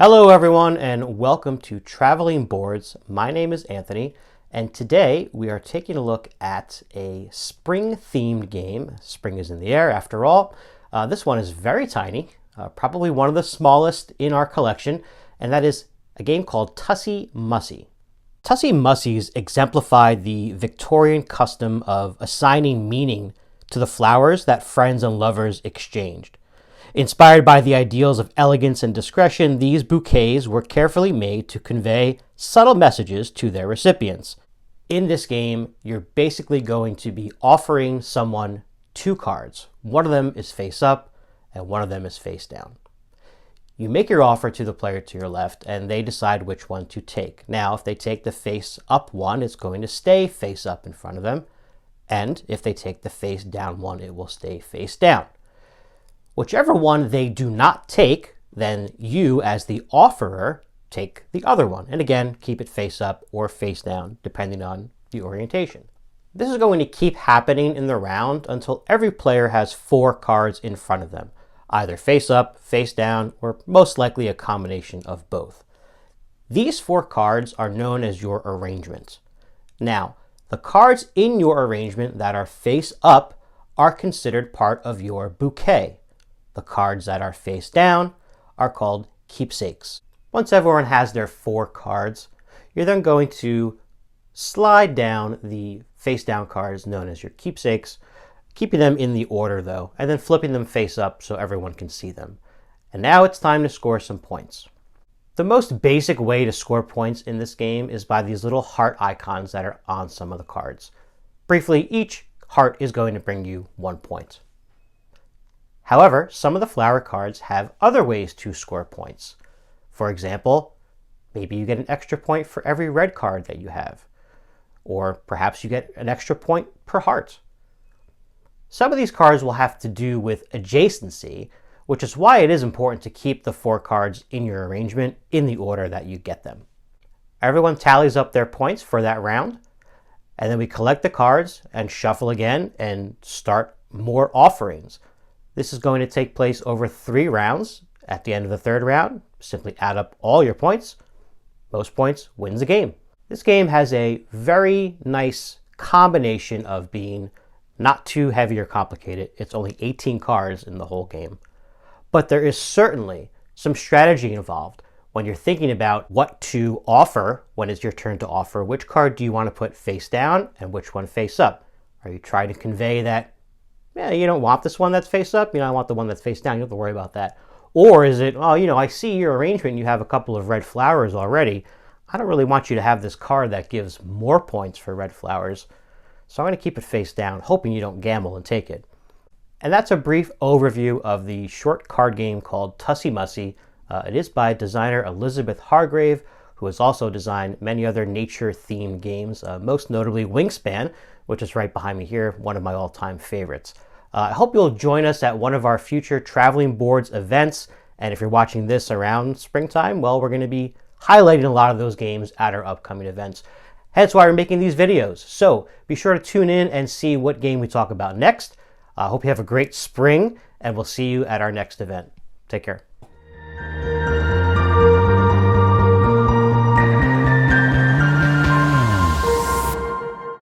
Hello everyone and welcome to Traveling Boards. My name is Anthony and today we are taking a look at a spring themed game. Spring is in the air after all. This one is very tiny, probably one of the smallest in our collection, and that is a game called Tussie Mussie. Tussie Mussies exemplify the Victorian custom of assigning meaning to the flowers that friends and lovers exchanged. Inspired by the ideals of elegance and discretion, these bouquets were carefully made to convey subtle messages to their recipients. In this game, you're basically going to be offering someone two cards. One of them is face up and one of them is face down. You make your offer to the player to your left and they decide which one to take. Now, if they take the face up one, it's going to stay face up in front of them. And if they take the face down one, it will stay face down. Whichever one they do not take, then you, as the offerer, take the other one. And again, keep it face up or face down, depending on the orientation. This is going to keep happening in the round until every player has 4 cards in front of them, either face up, face down, or most likely a combination of both. These 4 cards are known as your arrangement. Now, the cards in your arrangement that are face up are considered part of your bouquet. The cards that are face down are called keepsakes. Once everyone has their 4 cards, you're then going to slide down the face down cards known as your keepsakes, keeping them in the order though, and then flipping them face up so everyone can see them. And now it's time to score some points. The most basic way to score points in this game is by these little heart icons that are on some of the cards. Briefly, each heart is going to bring you 1 point. However, some of the flower cards have other ways to score points. For example, maybe you get an extra point for every red card that you have. Or perhaps you get an extra point per heart. Some of these cards will have to do with adjacency, which is why it is important to keep the 4 cards in your arrangement in the order that you get them. Everyone tallies up their points for that round, and then we collect the cards and shuffle again and start more offerings. This is going to take place over 3 rounds. At the end of the 3rd round, simply add up all your points. Most points wins the game. This game has a very nice combination of being not too heavy or complicated. It's only 18 cards in the whole game. But there is certainly some strategy involved when you're thinking about what to offer when it's your turn to offer. Which card do you want to put face down and which one face up? Are you trying to convey that you don't want this one that's face up, I want the one that's face down, you don't have to worry about that. Or is it, I see your arrangement, you have a couple of red flowers already. I don't really want you to have this card that gives more points for red flowers, so I'm going to keep it face down, hoping you don't gamble and take it. And that's a brief overview of the short card game called Tussie Mussie. It is by designer Elizabeth Hargrave, who has also designed many other nature-themed games, most notably Wingspan, which is right behind me here, one of my all-time favorites. I hope you'll join us at one of our future Traveling Boards events, and if you're watching this around springtime, well, we're going to be highlighting a lot of those games at our upcoming events. Hence why we're making these videos. So be sure to tune in and see what game we talk about next. I hope you have a great spring, and we'll see you at our next event. Take care.